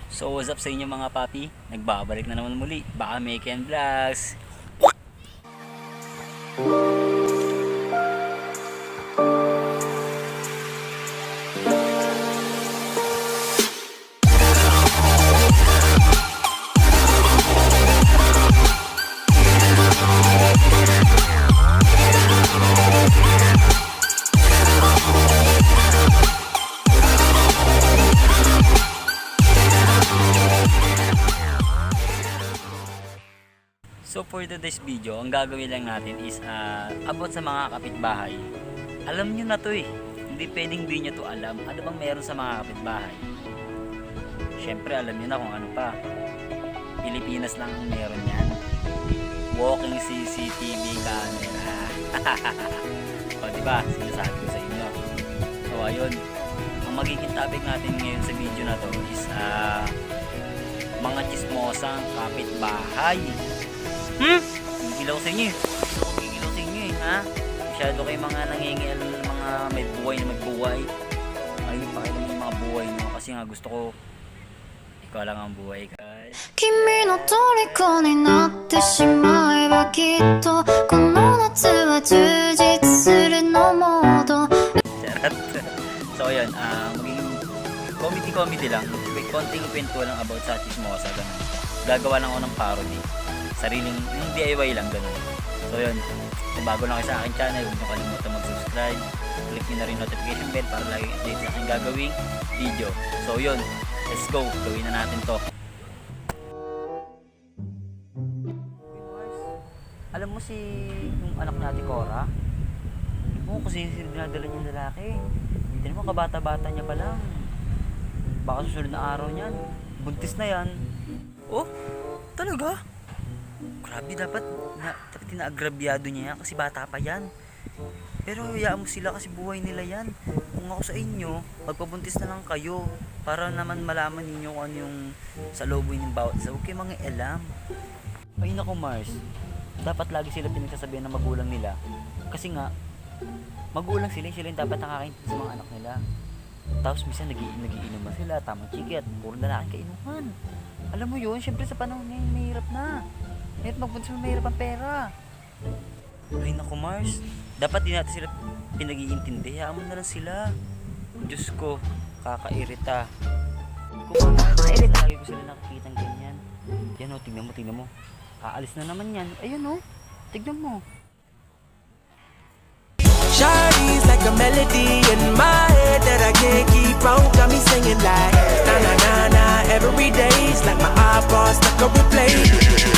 So what's up sa inyo mga papi? Nagbabalik na naman muli, Baka Meken Vlogs. So for today's video, ang gagawin lang natin is about sa mga kapitbahay. Alam nyo na to eh. Hindi pwedeng di nyo to alam. Ano bang meron sa mga kapitbahay? Syempre alam nyo na kung ano pa. Pilipinas lang ang meron yan. Walking CCTV camera. O diba? Sinasabi ko sa inyo. So ayun. Ang magiging topic natin ngayon sa video na to is mga chismosang kapitbahay. Gigilaw sa inyo. Gigilaw sa inyo ha? Masyado kayo mga nangingial ng mga may buhay na magbuhay. Ayun, pakialam yung mga buhay nyo. Kasi nga gusto ko ikaw lang ang buhay, guys. 君の虜になってしまえばきっとこの夏は充実するのモード Charot. So ayun, magiging comedy lang. May konting kwento lang about sa chismosa. Ganun. Gagawa lang ako ng parody. Sariling yung DIY lang ganun. So yun, kung bago lang kayo sa aking channel, huwag nyo kalimutan mag-subscribe. Click nyo na rin notification bell para lagi update sa aking gagawing video. So yun, let's go, gawin na natin to. Alam mo si yung anak ni Ate Cora? Oo, kasi dinadala niya yung lalaki. Hindi mo, kabata-bata niya pa lang. Baka susunod na araw niyan, buntis na yan. Oh, talaga? Grabe, dapat inaagrabyado niya yan kasi bata pa yan. Pero hayaan mo sila kasi buhay nila yan. Kung ako sa inyo, magpabuntis na lang kayo para naman malaman ninyo kung ano yung sa loob ng bawat isa. Huwag kayo mga alam. Ay naku Mars, dapat lagi sila pinagsasabihan ng magulang nila. Kasi nga, magulang sila yung dapat nakakaintindi sa mga anak nila. Tapos minsan nagiinuman sila, tamang chiki at puro lalaking kainuman. Alam mo yun, syempre sa panahon ngayon, mahirap na. Mahirap magbuntis mo, mahirap ang pera. Ay naku Mars, dapat di natin sila pinag-iintindi. Hayaan mo na lang sila. Diyos ko, kakairita. Kung kakairita, lagi ko sila nakikita ng ganyan. Yan o, tignan mo. Aalis na naman yan. Ayun o, tignan mo. Shawty's like a melody in my head that I can't keep on. Got me singing like na na na na every day's like my iPod stuck on replay.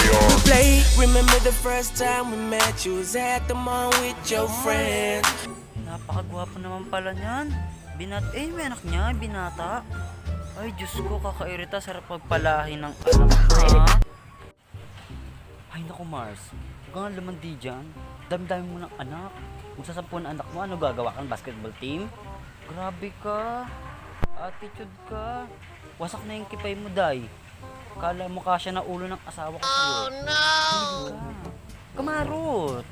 Replay. Remember the first time we met? You was at the mall with your friend. Napakagwapo naman pala niyan. May anak niya, binata. Ay Diyos ko, kakairita. Sarap pagpalahin ng anak ha. Ay naku Mars, huwag kang lamandi dyan. Dami-dami mo ng anak. Kung sa 10 anak mo, ano gagawa kang basketball team? Grabe ka. Attitude ka. Wasak na yung kipay mo, day. Kala mo kasya na ulo ng asawa ko sa'yo. Oh no! Kamarot!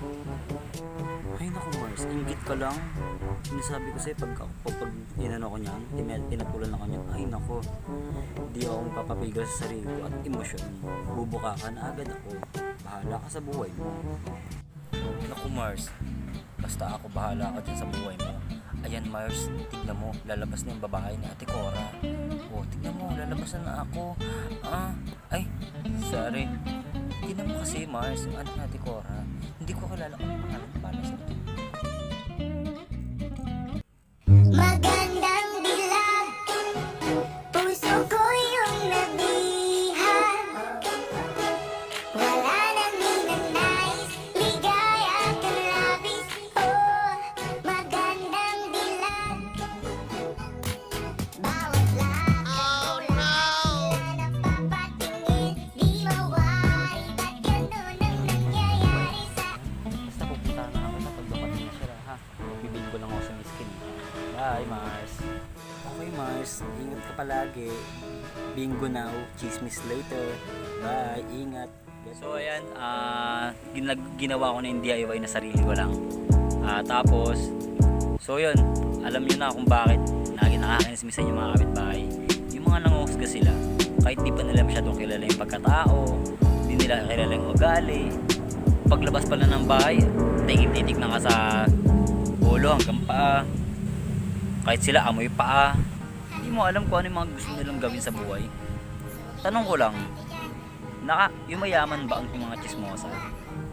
Ay naku Mars, inggit ka lang. Sinasabi ko sa'yo pag inano ko niyan, pinatulan ako niyan. Ay naku, hindi ako magpapapigil sa sarili ko at emosyon. Bubuka ka na agad ako. Bahala ka sa buhay mo. Naku Mars, basta ako bahala ka dyan sa buhay mo. Ayan Mars, tignan mo, lalabas na yung babae ni Ate Cora. Oh, tignan mo, lalabas na ako. Ay, sorry. Tignan mo kasi Mars, yung anak ni Ate Cora. Hindi ko kilala kung pangalan para sa ito. Magandang dilag puso ko yung nabihan wala nang ninanais ligaya at labis oh magandang dilag bawat lakad na napapatingin di mawari ba't ganun ang nangyayari sa Basta pupunta na lang kita pag dumating na siya ha. Bibili ko lang ako sa miskin. Bye Mars. Okay Mars, ingat ka palagi. Bingo now, chismis later. Bye, ingat. So ayan, ginawa ko na yung DIY na sarili ko lang. Tapos, so yun, alam nyo na kung bakit nakakainis minsan yung mga kapitbahay. Yung mga nanguhusga sila. kahit di pa nila masyadong kilala yung pagkatao, di nila kilala yung ugali. Paglabas pala ng bahay, titik na ka sa ulo hanggang paa. Kahit sila amoy paa. Hindi mo alam kung ano yung mga gusto nilang gawin sa buhay. Tanong ko lang, yumayaman ba ang mga chismosa?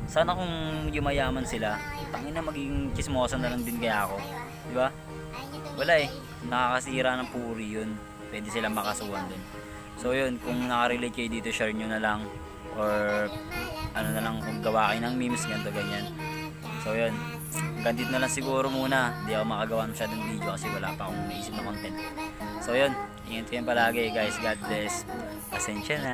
Sana kung yumayaman sila, tangin na magiging chismosa na lang din kaya ako. Di ba? Wala eh. Nakakasira ng puri yun. Pwede sila makasuhan din. So yun, kung nakarelate kayo dito, share nyo na lang. Or ano na lang, kung gawa kayo ng memes, ganito, ganyan. So yun, hanggang dito na lang siguro muna. Hindi ako makagawa masyadong video kasi wala pa akong naisip na content. So yun, ingat kayo palagi guys. God bless. Pasensya na.